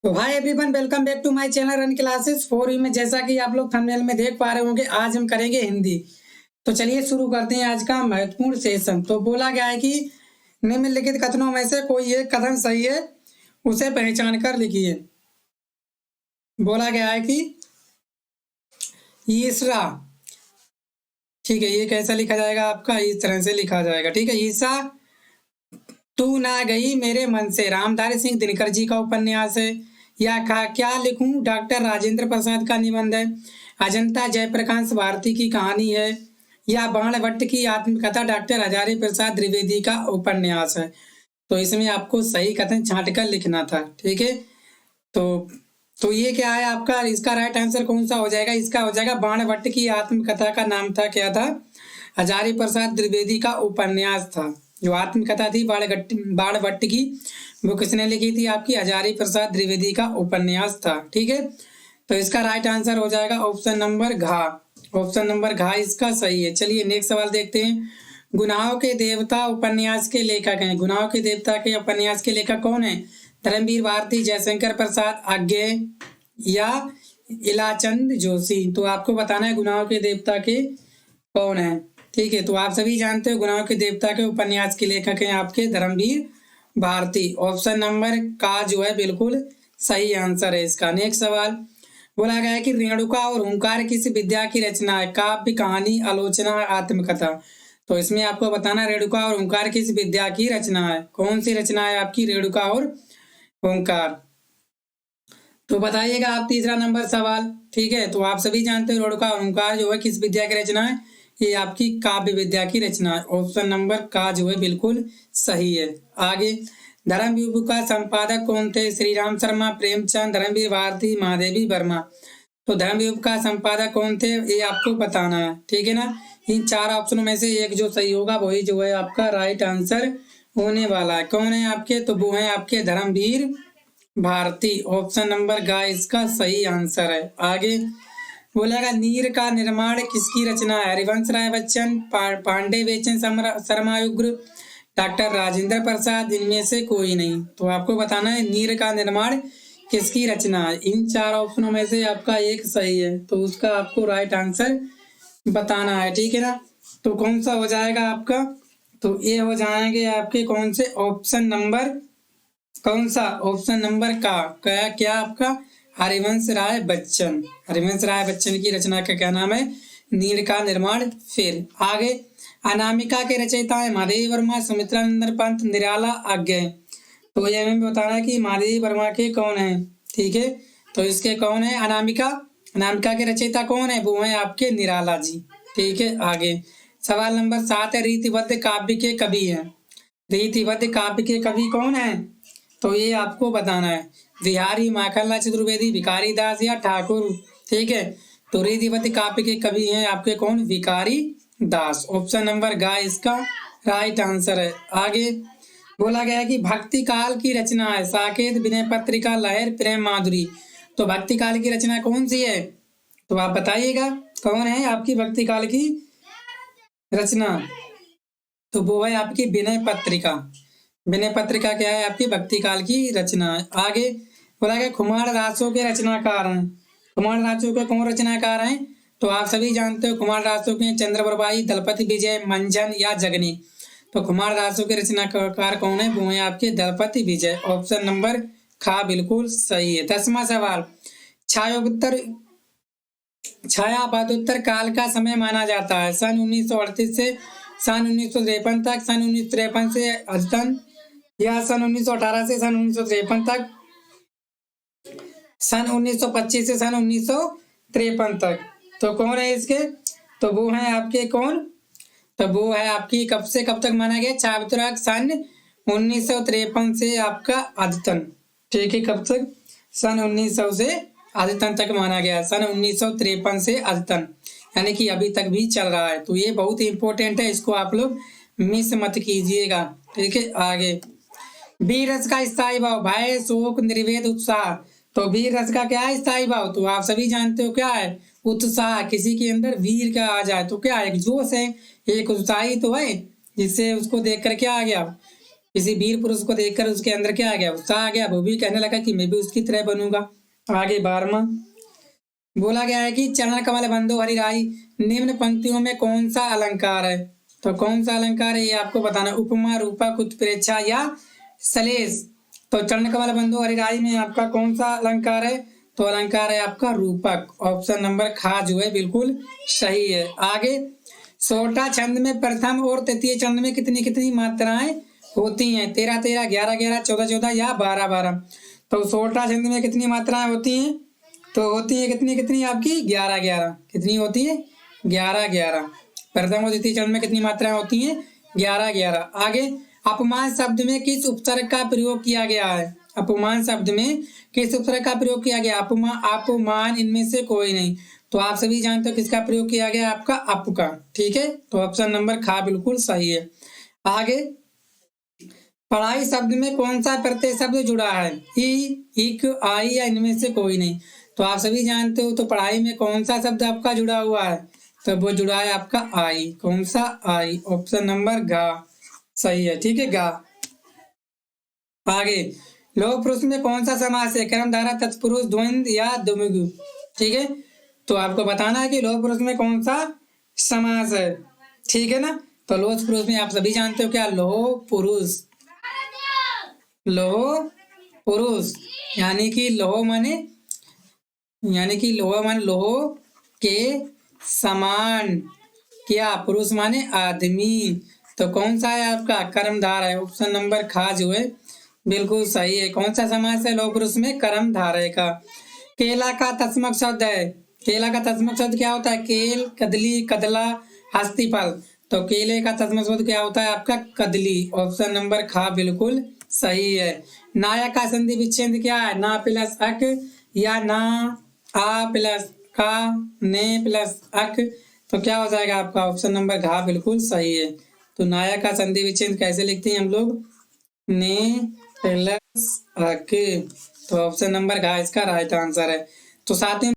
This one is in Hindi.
तो hi everyone, welcome back to my channel run classes for you में। जैसा कि आप लोग थंबनेल में देख पा रहे होंगे, आज हम करेंगे हिंदी। तो चलिए शुरू करते हैं आज का महत्वपूर्ण सेशन। तो बोला गया है कि निम्नलिखित कथनों में से कोई एक कथन सही है, उसे पहचान कर लिखिए। बोला गया है कि ईसरा, ठीक है, ये कैसा लिखा जाएगा आपका? इस तरह से लिखा जाएगा, ठीक है। ईसा तू ना गई मेरे मन से, रामधारी सिंह दिनकर जी का उपन्यास है। या क्या लिखूं, डॉक्टर राजेंद्र प्रसाद का निबंध है। अजंता जयप्रकाश भारती की कहानी है। या बाणभट्ट की आत्मकथा डॉक्टर हजारी प्रसाद द्विवेदी का उपन्यास है। तो इसमें आपको सही कथन छांट कर लिखना था, ठीक है। तो तो ये क्या है आपका, इसका राइट आंसर कौन सा हो जाएगा? इसका हो जाएगा बाणभट्ट की आत्मकथा का नाम था, क्या था? हजारी प्रसाद द्विवेदी का उपन्यास था। जो आत्मकथा थी बाणभट्ट की, वो किसने लिखी थी? आपकी हजारी प्रसाद द्विवेदी का उपन्यास था, ठीक है। तो इसका राइट आंसर हो जाएगा ऑप्शन नंबर घ। ऑप्शन नंबर घ इसका सही है। चलिए नेक्स्ट सवाल देखते हैं। गुनाहों के देवता उपन्यास के लेखक हैं। गुनाहों के देवता के उपन्यास के लेखक कौन है? धर्मवीर भारती, जयशंकर प्रसाद आज्ञे या इलाचंद जोशी। तो आपको बताना है गुनाहों के देवता के कौन है, ठीक है। तो आप सभी जानते हो गुनाहों के देवता के उपन्यास के लेखक हैं आपके धर्मवीर भारती। ऑप्शन नंबर का जो है बिल्कुल सही आंसर है इसका। नेक्स्ट सवाल बोला गया है कि रेणुका और हुंकार किस विद्या की रचना है? काव्य, कहानी, आलोचना, आत्मकथा। तो इसमें आपको बताना रेणुका और हुंकार किस विद्या की रचना है। कौन सी रचना है आपकी रेणुका और हुंकार? तो बताइएगा आप। तीसरा नंबर सवाल, ठीक है। तो आप सभी जानते हो रेणुका और हुंकार जो है किस विद्या की रचना है? ये आपकी काव्य विद्या की रचना है। ऑप्शन नंबर का जो है बिल्कुल सही है। आगे, धर्मवीर का संपादक कौन थे? श्री राम शर्मा, प्रेमचंद, धर्मवीर भारती, महादेवी वर्मा। तो धर्मवीर का संपादक कौन थे, ये आपको बताना है, ठीक है ना। इन चार ऑप्शनों में से एक जो सही होगा वही जो है आपका राइट आंसर होने वाला है। कौन है आपके? तो वो है आपके धर्मवीर भारती। ऑप्शन नंबर ग इसका सही आंसर है। आगे बोलेगा नीर का निर्माण किसकी रचना है? हरिवंश राय बच्चन, पांडे बेचन शर्मा उग्र, डॉक्टर राजेंद्र प्रसाद, इनमें से कोई नहीं। तो आपको बताना है नीर का निर्माण किसकी रचना है। इन चार ऑप्शनों में से आपका एक सही है, तो उसका आपको राइट आंसर बताना है, ठीक है ना। तो कौन सा हो जाएगा आपका? तो ये हो जाएंगे आपके कौन से? ऑप्शन नंबर कौन सा? ऑप्शन नंबर का क्या आपका? हरिवंश राय बच्चन। हरिवंश राय बच्चन की रचना का क्या नाम है? नीर का निर्माण। फिर आगे, अनामिका के रचयिता है महादेवी वर्मा, सुमित्रानंदन पंत, निराला आज्ञे। तो ये हमें बताना है कि महादेवी वर्मा के कौन है, ठीक है। तो इसके कौन है? अनामिका। अनामिका के रचयिता कौन है? वो है आपके निराला जी, ठीक है। आगे सवाल नंबर 7 है, रीतिबद्ध काव्य के कवि हैं। रीतिबद्ध काव्य के कवि कौन है? तो ये आपको बताना है। बिहारी, माखनलाल चतुर्वेदी, भिखारी दास या ठाकुर, ठीक है। तो रीतिबद्ध काव्य के कवि हैं आपके कौन? भिखारी दास। ऑप्शन नंबर ग इसका राइट आंसर है। आगे बोला गया है कि भक्ति काल की रचना है। साकेत, विनय पत्रिका, लहर, प्रेम माधुरी। तो भक्ति काल की रचना कौन सी है? तो आप बताइएगा कौन है आपकी भक्ति काल की रचना? तो वो है आपकी विनय पत्रिका। विनय पत्रिका क्या है? आपकी भक्ति काल की रचना है। आगे बोला गया खुमार रासों के रचनाकार हैं। खुमार रासों के कौन रचनाकार हैं? तो आप सभी जानते हो कुमार रासों के चंद्रप्रभाई, दलपति विजय, मंजन या जगनी। तो कुमार रासों के रचनाकार कौन है? वो है आपके दलपति विजय। ऑप्शन नंबर खा बिल्कुल सही है। 10वां सवाल, छायावादोत्तर काल का समय माना जाता है। सन 1938 से सन 1953 तक, सन 1953 से अद्यतन, या सन 1918 से सन 1953 तक, सन 1925 से सन 1953 तक। तो कौन है इसके? तो वो है आपके कौन? तो वो है आपकी कब से कब तक माना गया? छायावादोत्तर सन 1953 से आपका अद्यतन, ठीक है। कब तक? सन 1900 से अद्यतन तक माना गया। सन 1953 से अद्यतन, यानी कि अभी तक भी चल रहा है। तो ये बहुत ही इंपॉर्टेंट है, इसको आप लोग मिस मत कीजिएगा, ठीक है। आगे, वीर रस का स्थायी भाव, भय, शोक, निर्वेद, उत्साह। तो वीर रस का क्या है स्थायी भाव? तो आप सभी जानते हो क्या है? उत्साह। किसी के अंदर वीर का आ जाए तो क्या? एक जोश है, एक उत्साही तो है, जिससे उसको देख कर क्या आ गया? किसी वीर पुरुष को देखकर उसके अंदर क्या आ गया, उत्साह आ गया, वो भी कहने लगा कि मैं भी उसकी तरह बनूंगा। आगे 12वां बोला गया है कि चरण कमल बंधु हरिराई निम्न पंक्तियों में कौन सा अलंकार है। तो कौन सा अलंकार है ये आपको बताना, उपमा, रूपक, उत्प्रेक्षा या सलेश। तो चरण कमल बंधु हरिराई में आपका कौन सा अलंकार है, तो अलंकार है आपका रूपक। ऑप्शन नंबर खा जो है बिल्कुल सही है। आगे सोटा छंद में प्रथम और तृतीय छंद में कितनी कितनी मात्राएं होती हैं, 13 13, 11 11, 14 14 या 12 12। तो सोटा छंद में कितनी मात्राएं होती हैं, तो होती है कितनी कितनी आपकी 11 11। कितनी होती है 11 11। प्रथम और द्वितीय चरण में कितनी मात्राएं होती हैं 11 11। आगे अपमान शब्द में किस उपसर्ग का प्रयोग किया गया है, अपमान शब्द में किस उपसर्ग का प्रयोग किया गया, अपमान इनमें से कोई नहीं। तो आप सभी जानते हो किसका प्रयोग किया गया, आपका अप का। ठीक है, तो ऑप्शन नंबर खा बिल्कुल सही है। आगे पढ़ाई शब्द में कौन सा प्रत्यय शब्द जुड़ा है, ई, इक, आई या इनमें से कोई नहीं। तो आप सभी जानते हो तो पढ़ाई में कौन सा शब्द आपका जुड़ा हुआ है, तो वो जुड़ा है आपका आई। कौन सा, आई। ऑप्शन नंबर गा सही है। ठीक है, गा। आगे लोक पुरुष में कौन सा समास है, कर्मधारा, तत्पुरुष, द्वंद्व या द्विगु। ठीक है, तो आपको बताना है कि लोक पुरुष में कौन सा समास है। ठीक है ना, तो लोक पुरुष में आप सभी जानते हो क्या, लोह पुरुष। लोह पुरुष यानी कि लोह माने लोह के समान, क्या, पुरुष माने आदमी। तो कौन सा है आपका कर्मधार है। ऑप्शन नंबर खा जो है बिल्कुल सही है। कौन सा समास है लोह पुरुष में, कर्मधारय का। केला का तत्समक शब्द है, केला का तत्समक शब्द क्या होता है, केल, कदली, कदला, हस्तिफल। तो केले का तत्समक शब्द क्या होता है आपका, कदली। ऑप्शन नंबर खा बिल्कुल सही है। नायक का संधि विच्छेद क्या है, ना प्लस अक या ना आ प्लस का, ने प्लस अक। तो क्या हो जाएगा आपका ऑप्शन नंबर घा बिल्कुल सही है। तो नायक का संधि विच्छेद कैसे लिखते हैं हम लोग, ने प्लस अक। तो ऑप्शन नंबर घा इसका राइट आंसर है। तो साथ में